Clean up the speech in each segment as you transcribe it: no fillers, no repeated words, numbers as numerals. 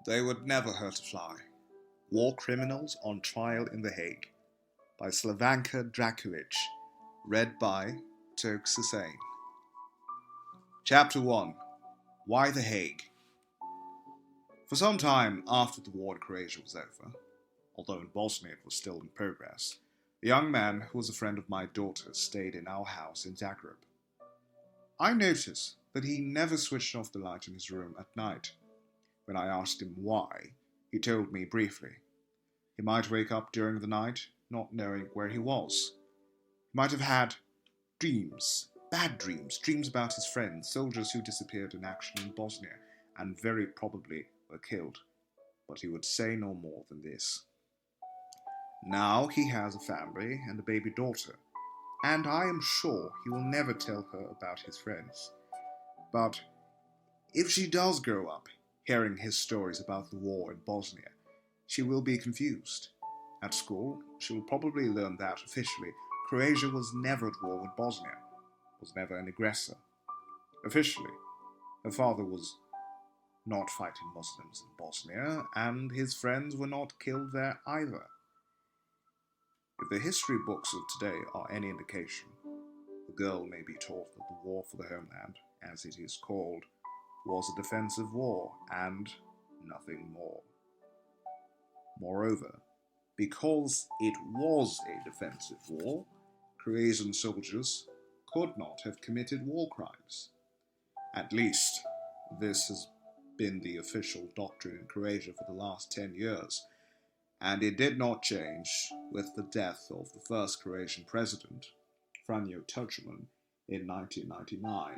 They Would Never Hurt a Fly. War Criminals on Trial in The Hague by Slavenka Drakulić. Read by Toks Hussain. Chapter 1. Why the Hague? For some time after the war in Croatia was over, although in Bosnia it was still in progress, a young man who was a friend of my daughter's stayed in our house in Zagreb. I noticed that he never switched off the light in his room at night. When I asked him why, he told me briefly. He might wake up during the night, not knowing where he was. He might have had dreams, bad dreams, dreams about his friends, soldiers who disappeared in action in Bosnia, and very probably were killed. But he would say no more than this. Now he has a family and a baby daughter, and I am sure he will never tell her about his friends. But if she does grow up hearing his stories about the war in Bosnia, she will be confused. At school, she will probably learn that officially Croatia was never at war with Bosnia, was never an aggressor. Officially, her father was not fighting Muslims in Bosnia, and his friends were not killed there either. If the history books of today are any indication, the girl may be taught that the war for the homeland, as it is called, was a defensive war and nothing more. Moreover, because it was a defensive war, Croatian soldiers could not have committed war crimes. At least, this has been the official doctrine in Croatia for the last 10 years, and it did not change with the death of the first Croatian president, Franjo Tuđman, in 1999.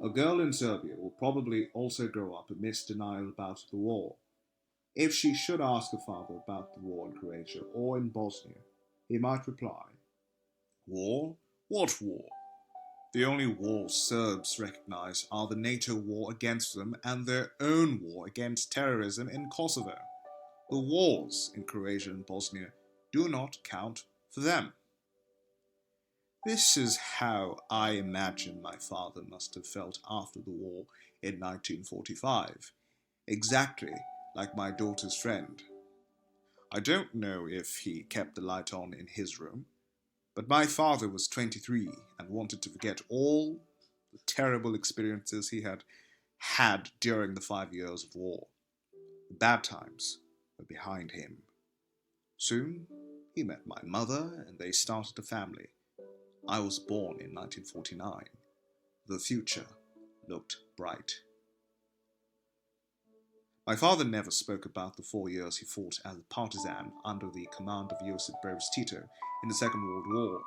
A girl in Serbia will probably also grow up amidst denial about the war. If she should ask her father about the war in Croatia or in Bosnia, he might reply, "War? What war? The only wars Serbs recognize are the NATO war against them and their own war against terrorism in Kosovo. The wars in Croatia and Bosnia do not count for them." This is how I imagine my father must have felt after the war in 1945, exactly like my daughter's friend. I don't know if he kept the light on in his room, but my father was 23 and wanted to forget all the terrible experiences he had had during the 5 years of war. The bad times were behind him. Soon he met my mother and they started a family. I was born in 1949. The future looked bright. My father never spoke about the 4 years he fought as a partisan under the command of Josip Broz Tito in the Second World War.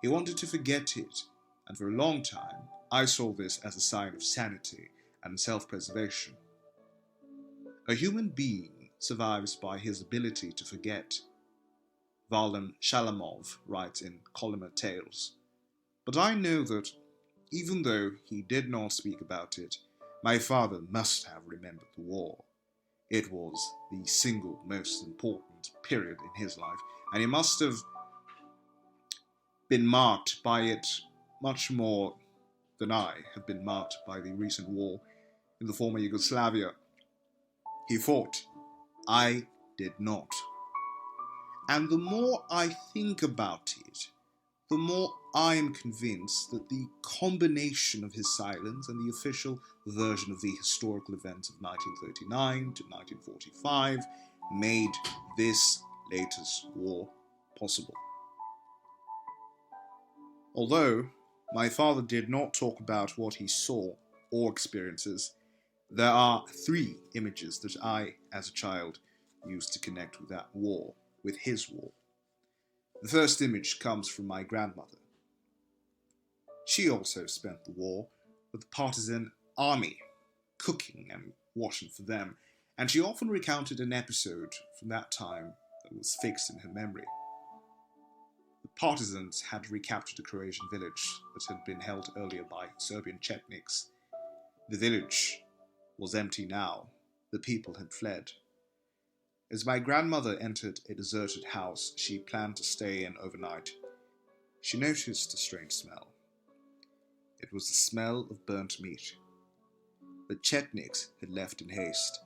He wanted to forget it, and for a long time I saw this as a sign of sanity and self-preservation. A human being survives by his ability to forget. Vadim Shalamov writes in Kolyma Tales. But I know that, even though he did not speak about it, my father must have remembered the war. It was the single most important period in his life, and he must have been marked by it much more than I have been marked by the recent war in the former Yugoslavia. He fought. I did not. And the more I think about it, the more I am convinced that the combination of his silence and the official version of the historical events of 1939 to 1945 made this latest war possible. Although my father did not talk about what he saw or experiences, there are 3 images that I, as a child, used to connect with that war, with his war. The first image comes from my grandmother. She also spent the war with the partisan army, cooking and washing for them, and she often recounted an episode from that time that was fixed in her memory. The partisans had recaptured a Croatian village that had been held earlier by Serbian Chetniks. The village was empty now. The people had fled. As my grandmother entered a deserted house she planned to stay in overnight, she noticed a strange smell. It was the smell of burnt meat. the Chetniks had left in haste,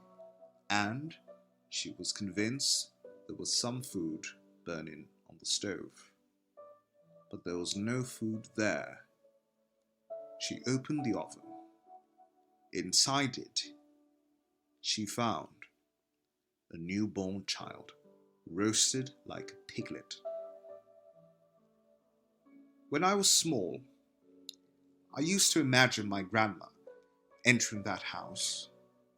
and she was convinced there was some food burning on the stove. But there was no food there. She opened the oven. Inside it, she found a newborn child, roasted like a piglet. When I was small, I used to imagine my grandma entering that house.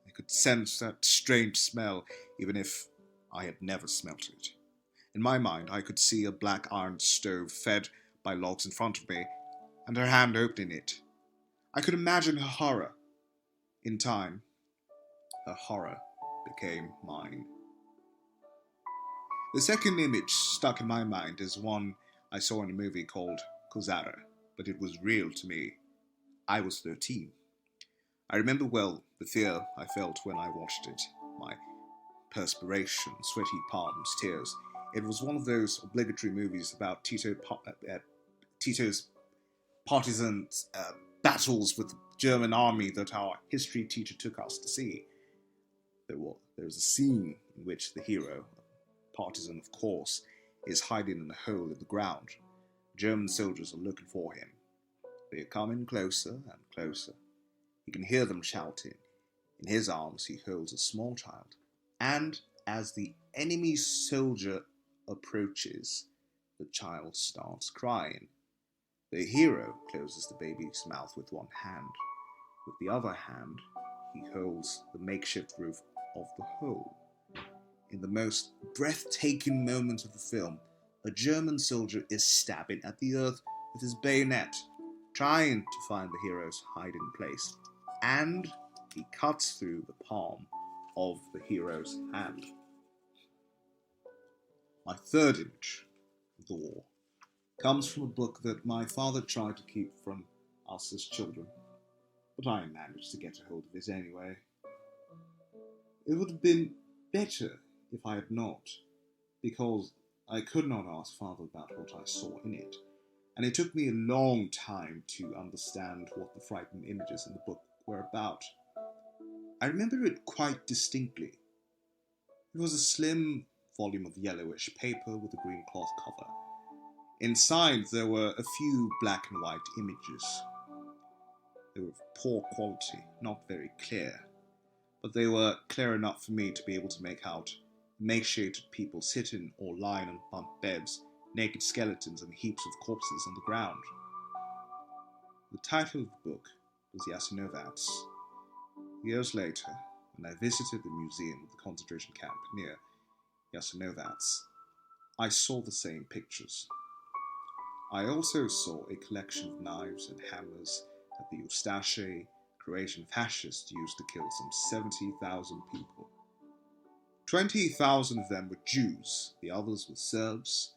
I could sense that strange smell, even if I had never smelt it. In my mind, I could see a black iron stove fed by logs in front of me, and her hand opening it. I could imagine her horror. In time, her horror became mine. The second image stuck in my mind is one I saw in a movie called Kozara, but it was real to me. I was 13. I remember well the fear I felt when I watched it. My perspiration, sweaty palms, tears. It was one of those obligatory movies about Tito's partisan battles with the German army that our history teacher took us to see. There was a scene in which the hero, a partisan of course, is hiding in a hole in the ground. German soldiers are looking for him. They are coming closer and closer. He can hear them shouting. In his arms he holds a small child. And as the enemy soldier approaches, the child starts crying. The hero closes the baby's mouth with one hand. With the other hand, he holds the makeshift roof of the hole. In the most breathtaking moment of the film, a German soldier is stabbing at the earth with his bayonet, trying to find the hero's hiding place, and he cuts through the palm of the hero's hand. My third image of the war comes from a book that my father tried to keep from us as children, but I managed to get a hold of it anyway. It would have been better if I had not, because I could not ask Father about what I saw in it, and it took me a long time to understand what the frightening images in the book were about. I remember it quite distinctly. It was a slim volume of yellowish paper with a green cloth cover. Inside there were a few black and white images. They were of poor quality, not very clear, but they were clear enough for me to be able to make out emaciated people sitting or lying on bunk beds, naked skeletons and heaps of corpses on the ground. The title of the book was Jasenovats. Years later, when I visited the museum of the concentration camp near Jasenovats, I saw the same pictures. I also saw a collection of knives and hammers that the Ustaše, Croatian fascists used to kill some 70,000 people. 20,000 of them were Jews, the others were Serbs,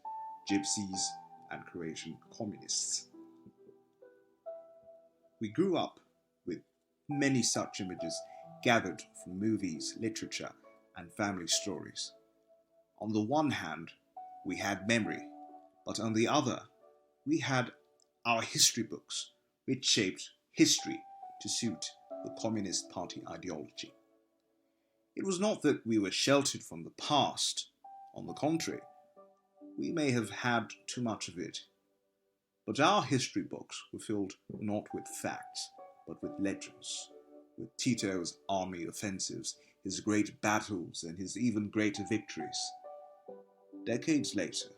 Gypsies, and Croatian communists. We grew up with many such images gathered from movies, literature, and family stories. On the one hand, we had memory, but on the other, we had our history books, which shaped history to suit the Communist Party ideology. It was not that we were sheltered from the past. On the contrary, we may have had too much of it. But our history books were filled not with facts, but with legends, with Tito's army offensives, his great battles, and his even greater victories. Decades later,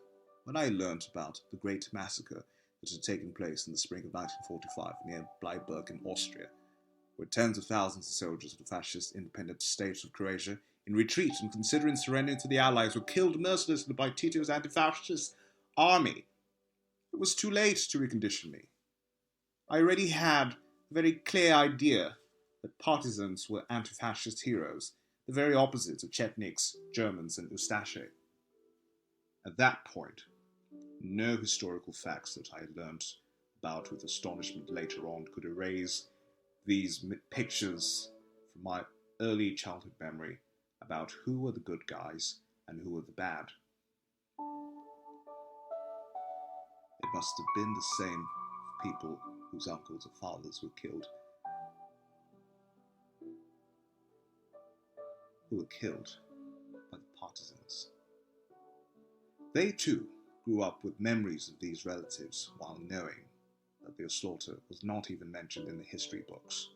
when I learnt about the great massacre that had taken place in the spring of 1945 near Bleiburg in Austria, where tens of thousands of soldiers of the fascist independent state of Croatia, in retreat and considering surrendering to the Allies, were killed mercilessly by Tito's anti-fascist army, it was too late to recondition me. I already had a very clear idea that partisans were anti-fascist heroes, the very opposite of Chetniks, Germans, and Ustaše. At that point, no historical facts that I had learnt about with astonishment later on could erase these pictures from my early childhood memory about who were the good guys and who were the bad. It must have been the same for people whose uncles or fathers were killed. who were killed by the partisans. They too grew up with memories of these relatives while knowing that their slaughter was not even mentioned in the history books.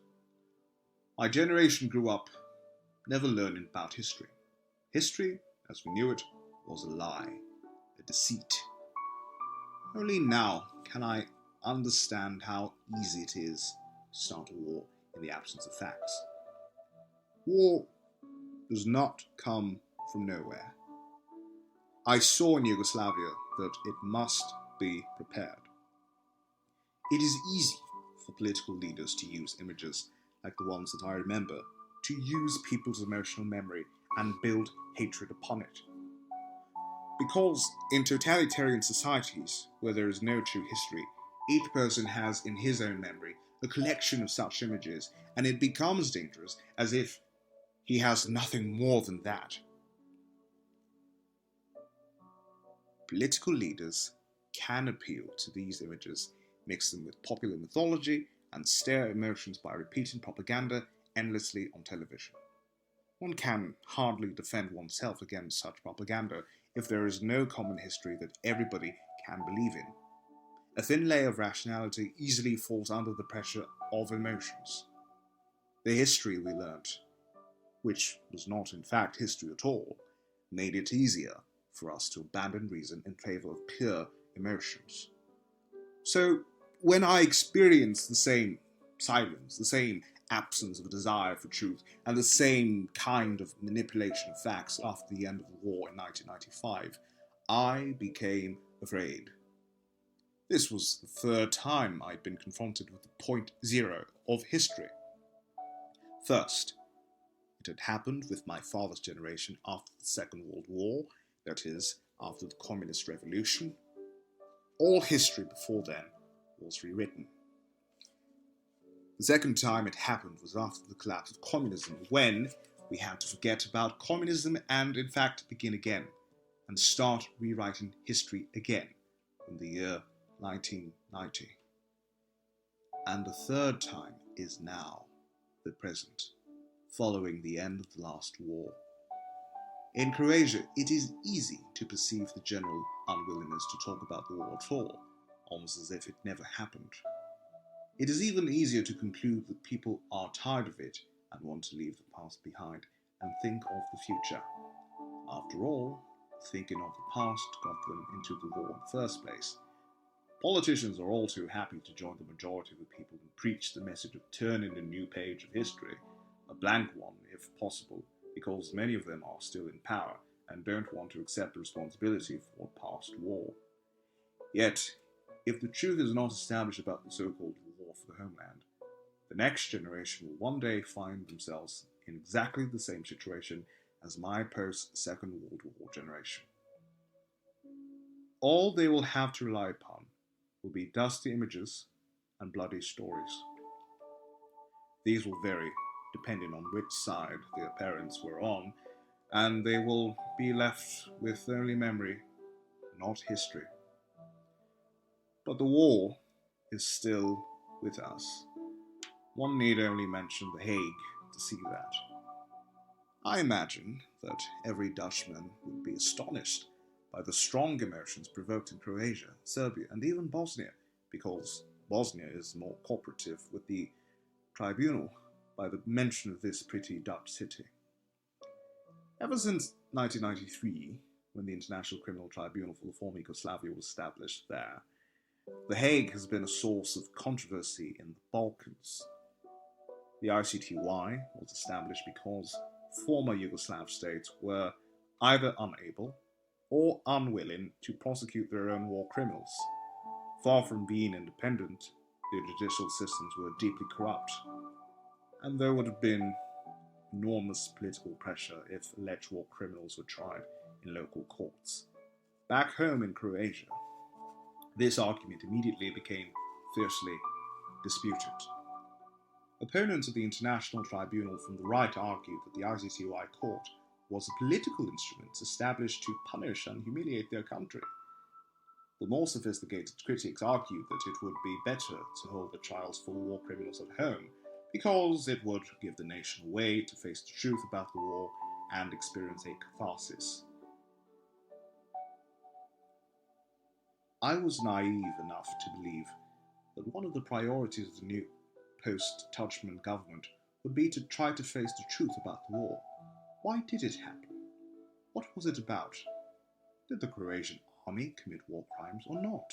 My generation grew up never learning about history. History, as we knew it, was a lie, a deceit. Only now can I understand how easy it is to start a war in the absence of facts. War does not come from nowhere. I saw in Yugoslavia that it must be prepared. It is easy for political leaders to use images like the ones that I remember, to use people's emotional memory and build hatred upon it. Because in totalitarian societies, where there is no true history, each person has in his own memory a collection of such images, and it becomes dangerous as if he has nothing more than that. Political leaders can appeal to these images, mix them with popular mythology, and stir emotions by repeating propaganda endlessly on television. One can hardly defend oneself against such propaganda if there is no common history that everybody can believe in. A thin layer of rationality easily falls under the pressure of emotions. The history we learnt, which was not in fact history at all, made it easier for us to abandon reason in favour of pure emotions. So, when I experienced the same silence, the same absence of a desire for truth, and the same kind of manipulation of facts after the end of the war in 1995, I became afraid. This was the third time I'd been confronted with the point zero of history. First, it had happened with my father's generation after the Second World War, that is, after the Communist Revolution. All history before then was rewritten. The second time it happened was after the collapse of communism, when we had to forget about communism and, in fact, begin again, and start rewriting history again in the year 1990. And the third time is now, the present, following the end of the last war. In Croatia, it is easy to perceive the general unwillingness to talk about the war at all, almost as if it never happened. It is even easier to conclude that people are tired of it and want to leave the past behind and think of the future. After all, thinking of the past got them into the war in the first place. Politicians are all too happy to join the majority of the people who preach the message of turning a new page of history, a blank one if possible, because many of them are still in power and don't want to accept responsibility for past war. Yet, if the truth is not established about the so-called war for the homeland, the next generation will one day find themselves in exactly the same situation as my post-Second World War generation. All they will have to rely upon will be dusty images and bloody stories. These will vary depending on which side their parents were on, and they will be left with only memory, not history. But the war is still with us. One need only mention The Hague to see that. I imagine that every Dutchman would be astonished by the strong emotions provoked in Croatia, Serbia, and even Bosnia, because Bosnia is more cooperative with the tribunal by the mention of this pretty Dutch city. Ever since 1993, when the International Criminal Tribunal for the former Yugoslavia was established there, The Hague has been a source of controversy in the Balkans. The ICTY was established because former Yugoslav states were either unable or unwilling to prosecute their own war criminals. Far from being independent, their judicial systems were deeply corrupt, and there would have been enormous political pressure if alleged war criminals were tried in local courts. Back home in Croatia, this argument immediately became fiercely disputed. Opponents of the International Tribunal from the right argued that the ICTY court was a political instrument established to punish and humiliate their country. The more sophisticated critics argued that it would be better to hold the trials for war criminals at home, because it would give the nation a way to face the truth about the war and experience a catharsis. I was naive enough to believe that one of the priorities of the new post-Tudjman government would be to try to face the truth about the war. Why did it happen? What was it about? Did the Croatian army commit war crimes or not?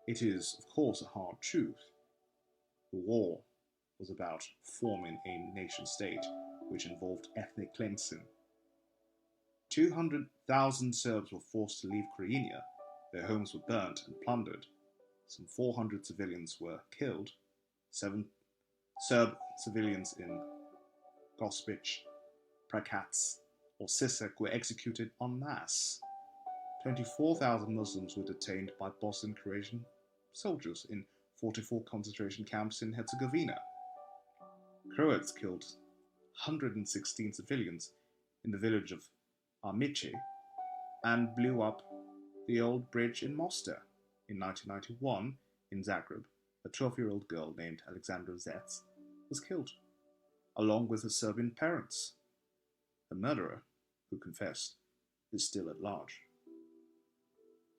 It is, of course, a hard truth. The war was about forming a nation-state which involved ethnic cleansing. 200,000 Serbs were forced to leave Croatia. Their homes were burnt and plundered. Some 400 civilians were killed. 7 Serb civilians in Gospić, Prakac, or Sisak were executed en masse. 24,000 Muslims were detained by Bosnian Croatian soldiers in 44 concentration camps in Herzegovina. Croats killed 116 civilians in the village of Armice and blew up the old bridge in Mostar. In 1991, in Zagreb, a 12-year-old girl named Alexandra Zec was killed, along with her Serbian parents. The murderer, who confessed, is still at large.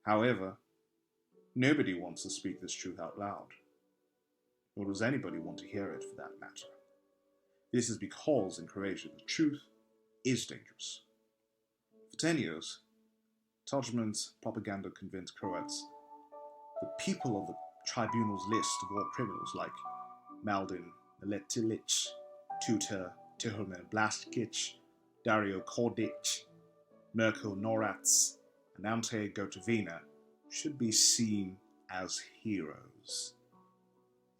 However, nobody wants to speak this truth out loud, nor does anybody want to hear it for that matter. This is because in Croatia the truth is dangerous. For 10 years, Tudjman's propaganda convinced Croats the people of the tribunal's list of war criminals like Maldin Miletilic, Tutor Tihomir Blaskic, Dario Kordic, Mirko Norac, and Ante Gotovina should be seen as heroes.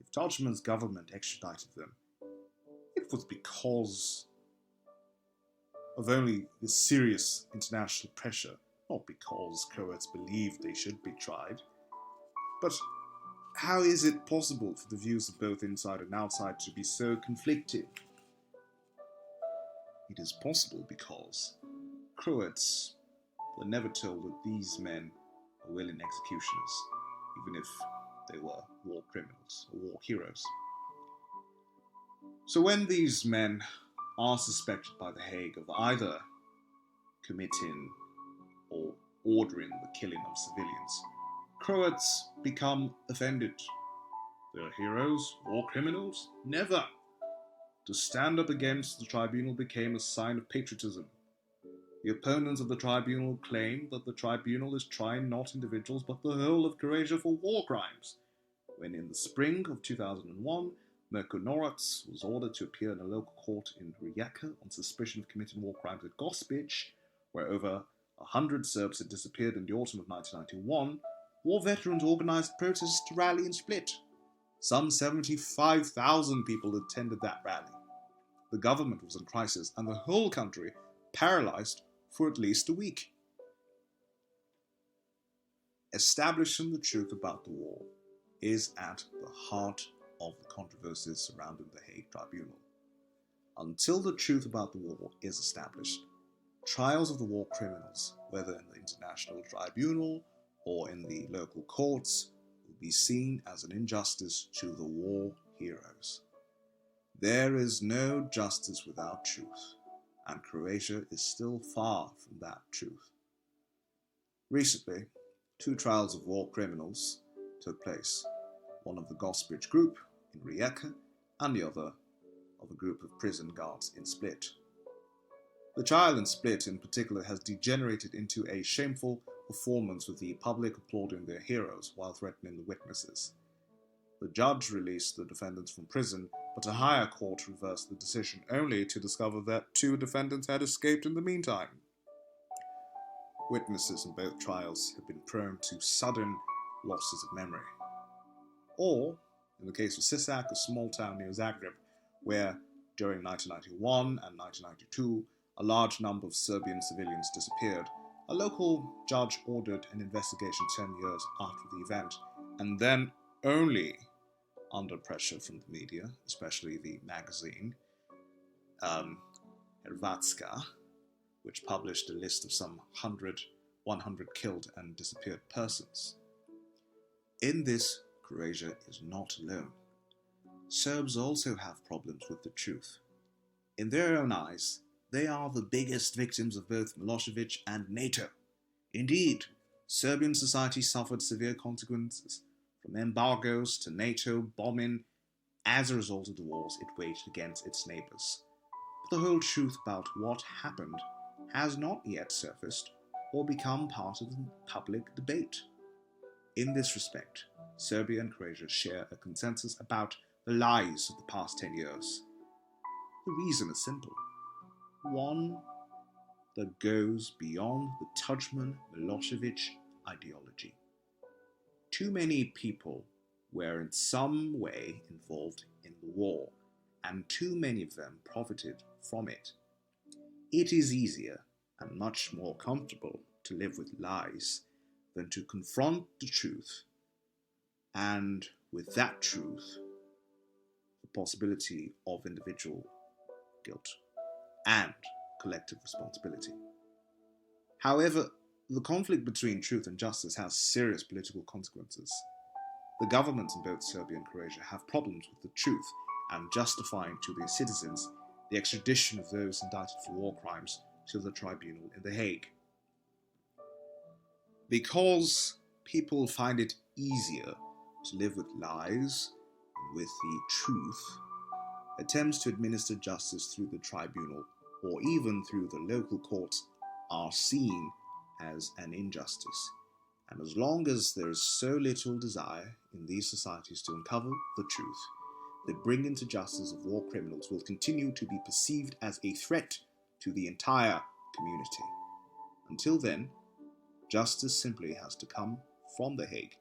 If Tudjman's government extradited them, it was because of only the serious international pressure, not because Croats believed they should be tried. But how is it possible for the views of both inside and outside to be so conflicting? It is possible because Croats were never told that these men were willing executioners, even if they were war criminals or war heroes. So when these men are suspected by the Hague of either committing or ordering the killing of civilians, Croats become offended. They're heroes, war criminals? Never! To stand up against the tribunal became a sign of patriotism. The opponents of the tribunal claim that the tribunal is trying not individuals but the whole of Croatia for war crimes. When in the spring of 2001, Mirko Norac was ordered to appear in a local court in Rijeka on suspicion of committing war crimes at Gospić, where over 100 Serbs had disappeared in the autumn of 1991, war veterans organized protests to rally in Split. Some 75,000 people attended that rally. The government was in crisis and the whole country paralyzed for at least a week. Establishing the truth about the war is at the heart of the controversies surrounding the Hague Tribunal. Until the truth about the war is established, trials of the war criminals, whether in the International Tribunal or in the local courts, will be seen as an injustice to the war heroes. There is no justice without truth, and Croatia is still far from that truth. Recently, 2 trials of war criminals took place, one of the Gospić group in Rijeka and the other of a group of prison guards in Split. The trial in Split in particular has degenerated into a shameful performance with the public applauding their heroes while threatening the witnesses. The judge released the defendants from prison, but a higher court reversed the decision only to discover that 2 defendants had escaped in the meantime. Witnesses in both trials have been prone to sudden losses of memory. Or, in the case of Sisak, a small town near Zagreb, where during 1991 and 1992 a large number of Serbian civilians disappeared, a local judge ordered an investigation 10 years after the event, and then only under pressure from the media, especially the magazine Hrvatska, which published a list of some 100 killed and disappeared persons. In this, Croatia is not alone. Serbs also have problems with the truth. In their own eyes, they are the biggest victims of both Milosevic and NATO. Indeed, Serbian society suffered severe consequences, from embargoes to NATO bombing, as a result of the wars it waged against its neighbours. But the whole truth about what happened has not yet surfaced or become part of the public debate. In this respect, Serbia and Croatia share a consensus about the lies of the past 10 years. The reason is simple. One that goes beyond the Tudjman-Milosevic ideology. Too many people were in some way involved in the war, and too many of them profited from it. It is easier and much more comfortable to live with lies than to confront the truth, and with that truth, the possibility of individual guilt and collective responsibility. However, the conflict between truth and justice has serious political consequences. The governments in both Serbia and Croatia have problems with the truth and justifying to their citizens the extradition of those indicted for war crimes to the tribunal in The Hague. Because people find it easier to live with lies than with the truth, attempts to administer justice through the tribunal or even through the local courts are seen as an injustice. And as long as there is so little desire in these societies to uncover the truth, the bringing to justice of war criminals will continue to be perceived as a threat to the entire community. Until then, justice simply has to come from The Hague,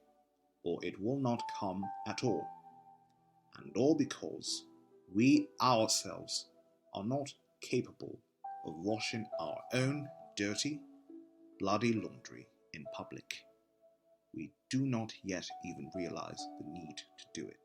or it will not come at all. And all because we ourselves are not capable of washing our own dirty, bloody laundry in public. We do not yet even realize the need to do it.